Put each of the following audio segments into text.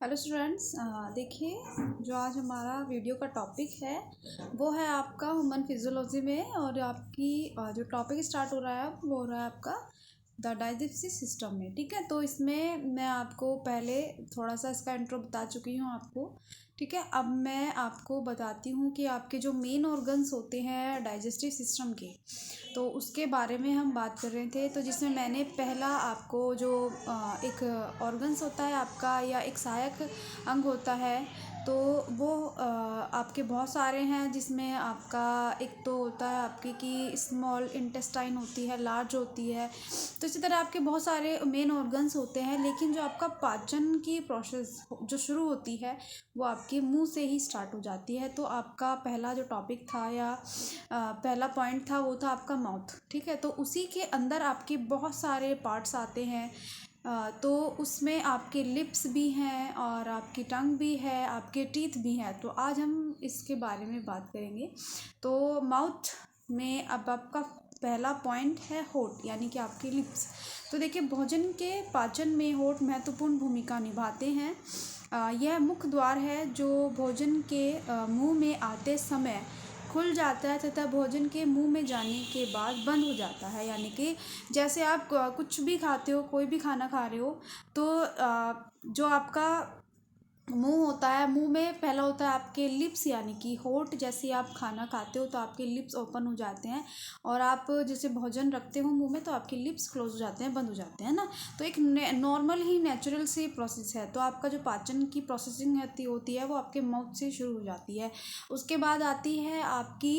Hello students, देखिए जो आज हमारा वीडियो का टॉपिक है वो है आपका ह्यूमन फिजियोलॉजी में। और आपकी जो टॉपिक स्टार्ट हो रहा है वो हो रहा है आपका द डाइजेस्टिव सिस्टम में। ठीक है, तो इसमें मैं आपको पहले थोड़ा सा इसका इंट्रो बता चुकी हूँ आपको। ठीक है, अब मैं आपको बताती हूँ कि आपके जो मेन ऑर्गन्स होते हैं डाइजेस्टिव सिस्टम के, तो उसके बारे में हम बात कर रहे थे। तो जिसमें मैंने पहला आपको जो एक ऑर्गन्स होता है आपका या एक सहायक अंग होता है, तो वो आपके बहुत सारे हैं। जिसमें आपका एक तो होता है आपकी कि स्मॉल इंटेस्टाइन होती है, लार्ज होती है। तो इसी तरह आपके बहुत सारे मेन ऑर्गन्स होते हैं, लेकिन जो आपका पाचन की प्रोसेस जो शुरू होती है वो आपके मुंह से ही स्टार्ट हो जाती है। तो आपका पहला जो टॉपिक था या पहला पॉइंट था वो था आपका माउथ। ठीक है, तो उसी के अंदर आपके बहुत सारे पार्ट्स आते हैं। तो उसमें आपके लिप्स भी हैं और आपकी टंग भी है, आपके टीथ भी हैं। तो आज हम इसके बारे में बात करेंगे। तो माउथ में अब आपका पहला पॉइंट है होठ, यानी कि आपके लिप्स। तो देखिए, भोजन के पाचन में होठ महत्वपूर्ण भूमिका निभाते हैं। यह मुख्य द्वार है जो भोजन के मुंह में आते समय खुल जाता है तथा भोजन के मुंह में जाने के बाद बंद हो जाता है। यानी कि जैसे आप कुछ भी खाते हो, कोई भी खाना खा रहे हो, तो जो आपका मुंह होता है, मुंह में पहला होता है आपके लिप्स, यानी कि होठ। जैसे आप खाना खाते हो तो आपके लिप्स ओपन हो जाते हैं, और आप जैसे भोजन रखते हो मुंह में तो आपके लिप्स क्लोज हो जाते हैं, बंद हो जाते हैं ना। तो एक नॉर्मल ही नेचुरल सी प्रोसेस है। तो आपका जो पाचन की प्रोसेसिंग होती है वो आपके माउथ से शुरू हो जाती है। उसके बाद आती है आपकी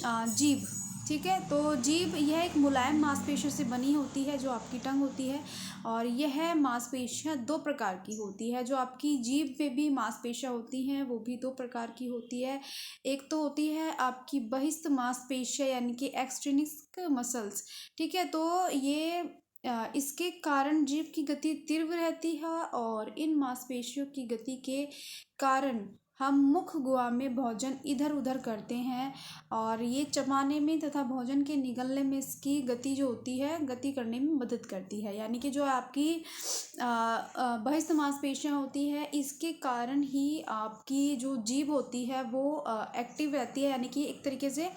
जीभ। ठीक है, तो जीभ यह एक मुलायम मांसपेशियों से बनी होती है जो आपकी टंग होती है। और यह मांसपेशियां दो प्रकार की होती है। जो आपकी जीभ पे भी मांसपेशियां होती हैं वो भी दो प्रकार की होती है। एक तो होती है आपकी बहिस्थ मांसपेशियां, यानी कि एक्सट्रिनिक मसल्स। ठीक है, तो ये इसके कारण जीभ की गति तीव्र रहती है, और इन मांसपेशियों की गति के कारण हम मुख गुहा में भोजन इधर उधर करते हैं, और ये चबाने में तथा भोजन के निगलने में इसकी गति जो होती है, गति करने में मदद करती है। यानी कि जो आपकी बहिस्थ मांसपेशियां होती है, इसके कारण ही आपकी जो जीभ होती है वो एक्टिव रहती है। यानी कि एक तरीके से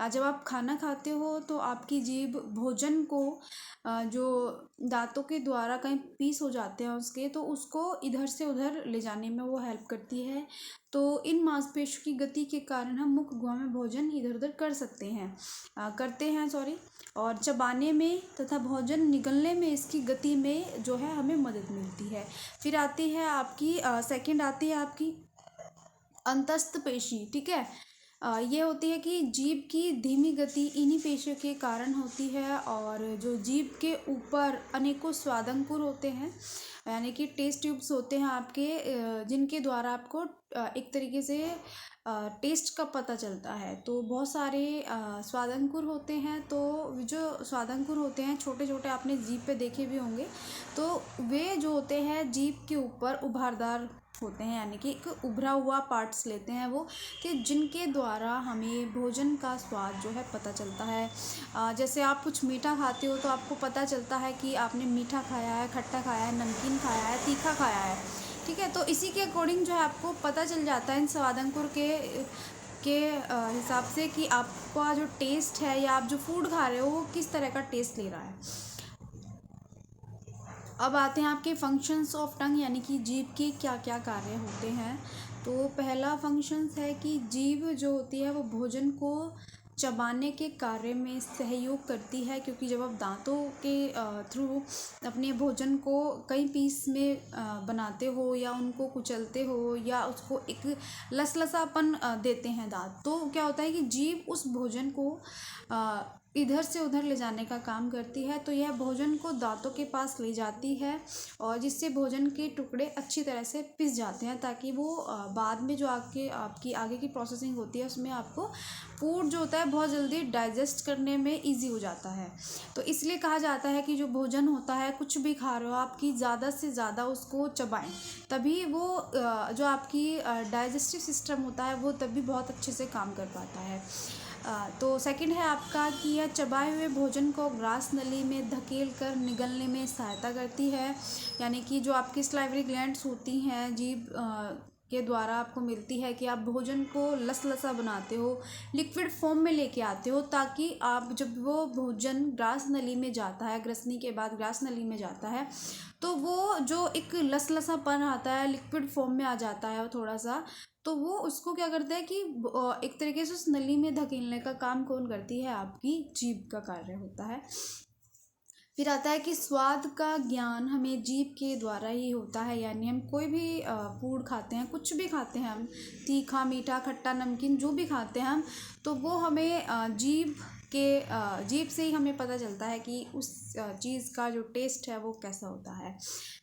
जब आप खाना खाते हो तो आपकी जीभ भोजन को जो दांतों के द्वारा कहीं पीस हो जाते हैं उसके, तो उसको इधर से उधर ले जाने में वो हेल्प करती है। तो इन मांसपेशियों की गति के कारण हम मुख गुहा में भोजन इधर उधर करते हैं सॉरी। और चबाने में तथा भोजन निगलने में इसकी गति में जो है हमें मदद मिलती है। फिर आती है आपकी सेकंड आती है आपकी अंतस्थ पेशी। ठीक है, ये होती है कि जीभ की धीमी गति इन्हीं पेशियों के कारण होती है। और जो जीभ के ऊपर अनेकों स्वादंकुर होते हैं, यानी कि टेस्ट ट्यूब्स होते हैं आपके, जिनके द्वारा आपको एक तरीके से टेस्ट का पता चलता है। तो बहुत सारे स्वादंकुर होते हैं। तो जो स्वादंकुर होते हैं छोटे छोटे, आपने जीभ पे देखे भी होंगे। तो वे जो होते हैं जीभ के ऊपर उभारदार होते हैं, यानी कि एक उभरा हुआ पार्ट्स लेते हैं वो, कि जिनके द्वारा हमें भोजन का स्वाद जो है पता चलता है। जैसे आप कुछ मीठा खाते हो तो आपको पता चलता है कि आपने मीठा खाया है, खट्टा खाया है, नमकीन खाया है, तीखा खाया है। ठीक है, तो इसी के अकॉर्डिंग जो है आपको पता चल जाता है इन स्वादंकुर के हिसाब से कि आपका जो टेस्ट है या आप जो फूड खा रहे हो वो किस तरह का टेस्ट ले रहा है। अब आते हैं आपके फंक्शंस ऑफ टंग, यानी कि जीभ के क्या क्या कार्य होते हैं। तो पहला फंक्शंस है कि जीभ जो होती है वो भोजन को चबाने के कार्य में सहयोग करती है, क्योंकि जब आप दांतों के थ्रू अपने भोजन को कई पीस में बनाते हो या उनको कुचलते हो या उसको एक लसलसापन देते हैं दांत, तो क्या होता है कि जीभ उस भोजन को इधर से उधर ले जाने का काम करती है। तो यह भोजन को दांतों के पास ले जाती है, और जिससे भोजन के टुकड़े अच्छी तरह से पिस जाते हैं, ताकि वो बाद में जो आपकी आगे की प्रोसेसिंग होती है उसमें आपको फूड जो होता है बहुत जल्दी डाइजेस्ट करने में इजी हो जाता है। तो इसलिए कहा जाता है कि जो भोजन होता है, कुछ भी खा रहे हो आपकी ज़्यादा से ज़्यादा उसको चबाएं, तभी वो जो आपकी डाइजेस्टिव सिस्टम होता है वो तभी बहुत अच्छे से काम कर पाता है। तो सेकंड है आपका कि यह चबाए हुए भोजन को ग्रास नली में धकेल कर निगलने में सहायता करती है। यानी कि जो आपकी सलाइवरी ग्लैंड्स होती हैं जीभ के द्वारा आपको मिलती है कि आप भोजन को लसलसा बनाते हो, लिक्विड फॉर्म में लेके आते हो, ताकि आप जब वो भोजन ग्रास नली में जाता है, ग्रसनी के बाद ग्रास नली में जाता है, तो वो जो एक लसलसापन आता है, लिक्विड फॉर्म में आ जाता है थोड़ा सा, तो वो उसको क्या करता है कि एक तरीके से उस नली में धकेलने का काम कौन करती है, आपकी जीभ का कार्य होता है। फिर आता है कि स्वाद का ज्ञान हमें जीभ के द्वारा ही होता है। यानी हम कोई भी फूड खाते हैं, कुछ भी खाते हैं हम, तीखा मीठा खट्टा नमकीन जो भी खाते हैं हम, तो वो हमें जीभ से ही हमें पता चलता है कि उस चीज़ का जो टेस्ट है वो कैसा होता है।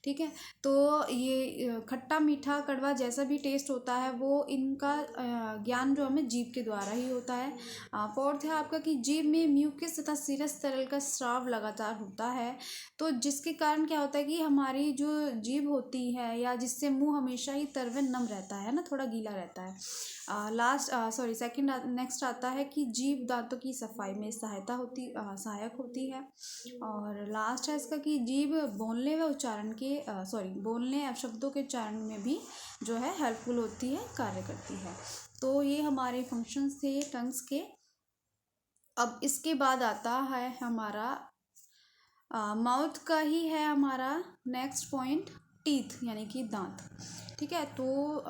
ठीक है, तो ये खट्टा मीठा कड़वा जैसा भी टेस्ट होता है वो इनका ज्ञान जो हमें जीभ के द्वारा ही होता है। फोर्थ है आपका कि जीभ में म्यूकस तथा सीरस तरल का स्राव लगातार होता है, तो जिसके कारण क्या होता है कि हमारी जो जीभ होती है, या जिससे मुंह हमेशा ही तरवे नम रहता है ना, थोड़ा गीला रहता है। सेकंड नेक्स्ट आता है कि जीभ दांतों की सफाई में सहायक होती है। और लास्ट है इसका कि जीभ बोलने व उच्चारण के बोलने शब्दों के उच्चारण में भी जो है हेल्पफुल होती है, कार्य करती है। तो ये हमारे फंक्शंस थे टंग्स के। अब इसके बाद आता है हमारा माउथ का ही है हमारा नेक्स्ट पॉइंट, टीथ यानी कि दांत। ठीक है, तो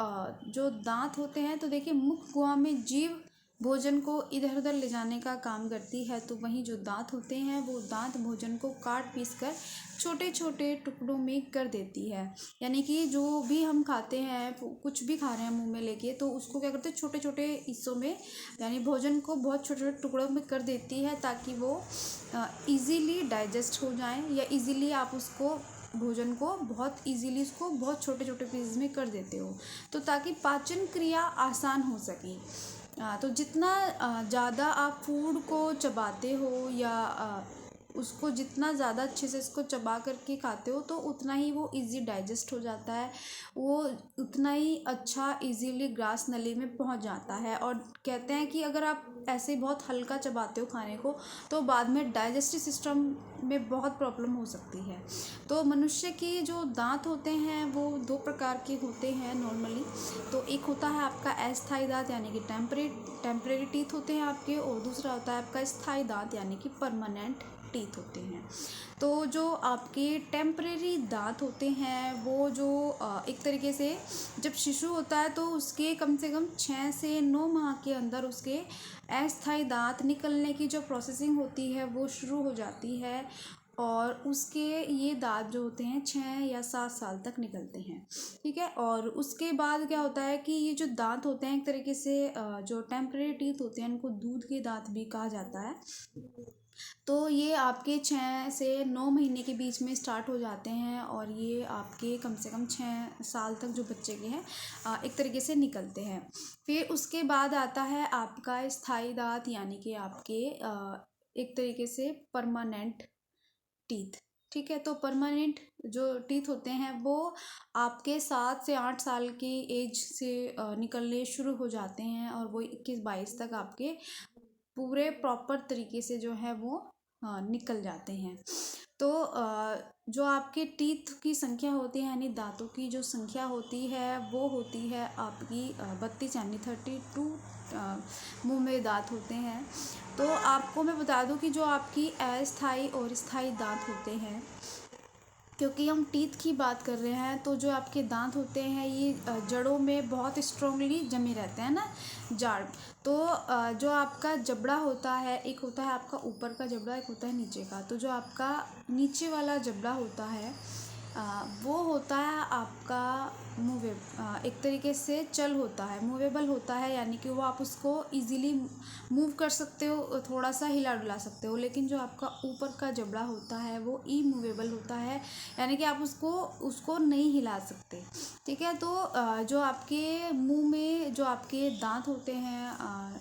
जो दांत होते हैं, तो देखिए मुख गुहा में जीभ भोजन को इधर उधर ले जाने का काम करती है, तो वहीं जो दांत होते हैं वो दांत भोजन को काट पीस कर छोटे छोटे टुकड़ों में कर देती है। यानी कि जो भी हम खाते हैं, कुछ भी खा रहे हैं मुंह में लेके, तो उसको क्या करते हैं छोटे छोटे हिस्सों में, यानी भोजन को बहुत छोटे छोटे टुकड़ों में कर देती है, ताकि वो इजीली डाइजेस्ट हो जाए, या इजीली आप उसको भोजन को बहुत इजीली उसको बहुत छोटे छोटे पीसेस में कर देते हो, तो ताकि पाचन क्रिया आसान हो सके। तो जितना ज़्यादा आप फूड को चबाते हो, या उसको जितना ज़्यादा अच्छे से इसको चबा करके खाते हो, तो उतना ही वो इजी डाइजेस्ट हो जाता है, वो उतना ही अच्छा इजीली ग्रास नली में पहुंच जाता है। और कहते हैं कि अगर आप ऐसे ही बहुत हल्का चबाते हो खाने को, तो बाद में डाइजेस्टिव सिस्टम में बहुत प्रॉब्लम हो सकती है। तो मनुष्य के जो दांत होते हैं वो दो प्रकार के होते हैं नॉर्मली। तो एक होता है आपका अस्थायी दांत, यानी कि टेम्परेरी टीथ होते हैं आपके, और दूसरा होता है आपका स्थायी दांत, यानी कि परमानेंट टीथ होते हैं। तो जो आपके टेम्परेरी दांत होते हैं वो जो एक तरीके से जब शिशु होता है, तो उसके कम से कम 6 से 9 माह के अंदर उसके अस्थायी दांत निकलने की जो प्रोसेसिंग होती है वो शुरू हो जाती है, और उसके ये दांत जो होते हैं 6 या 7 साल तक निकलते हैं। ठीक है, और उसके बाद क्या होता है कि ये जो दांत होते हैं एक तरीके से जो टेम्परेरी टीथ होते हैं उनको दूध के दांत भी कहा जाता है। तो ये आपके 6 से 9 महीने के बीच में स्टार्ट हो जाते हैं, और ये आपके कम से कम 6 साल तक जो बच्चे के हैं एक तरीके से निकलते हैं। फिर उसके बाद आता है आपका स्थायी दांत, यानी कि आपके एक तरीके से परमानेंट टीथ। ठीक है, तो परमानेंट जो टीथ होते हैं वो आपके 7 से 8 साल की एज से निकलने शुरू हो जाते हैं, और वो 21-22 तक आपके पूरे प्रॉपर तरीके से जो है वो निकल जाते हैं। तो जो आपके टीथ की संख्या होती है, यानी दांतों की जो संख्या होती है वो होती है आपकी 32, यानी 32 मुंह में दांत होते हैं। तो आपको मैं बता दूं कि जो आपकी अस्थायी और स्थायी दांत होते हैं, क्योंकि हम टीथ की बात कर रहे हैं, तो जो आपके दांत होते हैं ये जड़ों में बहुत स्ट्रांगली जमे रहते हैं ना, जाड़। तो जो आपका जबड़ा होता है, एक होता है आपका ऊपर का जबड़ा, एक होता है नीचे का। तो जो आपका नीचे वाला जबड़ा होता है वो होता है आपका एक तरीके से चल होता है, मूवेबल होता है, यानी कि वो आप उसको इजीली मूव कर सकते हो, थोड़ा सा हिला डुला सकते हो। लेकिन जो आपका ऊपर का जबड़ा होता है वो इमूवेबल होता है, यानी कि आप उसको नहीं हिला सकते। ठीक है, तो जो आपके मुंह में जो आपके दांत होते हैं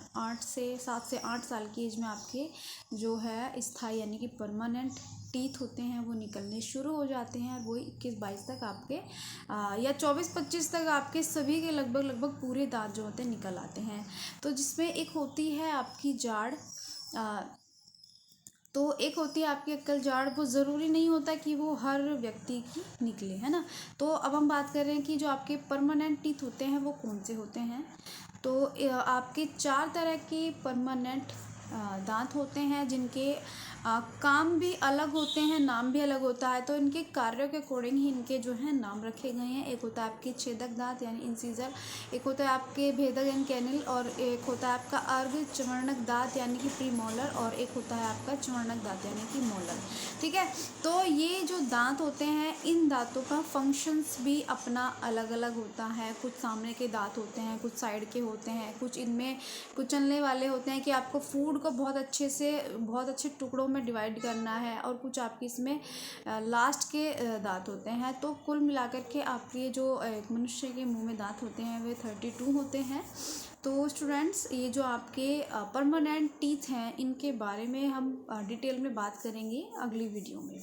7 से 8 साल की एज में आपके जो है स्थायी यानी कि परमानेंट टीथ होते हैं वो निकलने शुरू हो जाते हैं, और वो 21-22 तक आपके या 24-25 तक आपके सभी के लगभग पूरे दांत जो होते हैं निकल आते हैं। तो जिसमें एक होती है आपकी जाड़, तो एक होती है आपकी अक्कल जाड़। वो ज़रूरी नहीं होता कि वो हर व्यक्ति की निकले, है ना। तो अब हम बात कर रहे हैं कि जो आपके परमानेंट टीथ होते हैं वो कौन से होते हैं। तो आपके 4 तरह के परमानेंट दांत होते हैं, जिनके काम भी अलग होते हैं, नाम भी अलग होता है। तो इनके कार्यों के अकॉर्डिंग ही इनके जो है नाम रखे गए हैं। एक होता है आपके छेदक दांत यानी इंसिजर, एक होता है आपके भेदक यानी कैनिल, और एक होता है आपका अर्ध चवर्णक दांत यानी कि प्रीमोलर, और एक होता है आपका चवर्णक दांत यानी कि मोलर। ठीक है। तो ये जो दांत होते हैं, इन दांतों का फंक्शंस भी अपना अलग अलग होता है। कुछ सामने के दांत होते हैं, कुछ साइड के होते हैं, कुछ इनमें कुचलने वाले होते हैं कि आपको फूड को बहुत अच्छे टुकड़ों में डिवाइड करना है, और कुछ आपके इसमें लास्ट के दांत होते हैं। तो कुल मिलाकर के आपके जो एक मनुष्य के मुंह में दांत होते हैं वे 32 होते हैं। तो स्टूडेंट्स, ये जो आपके परमानेंट टीथ हैं, इनके बारे में हम डिटेल में बात करेंगे अगली वीडियो में।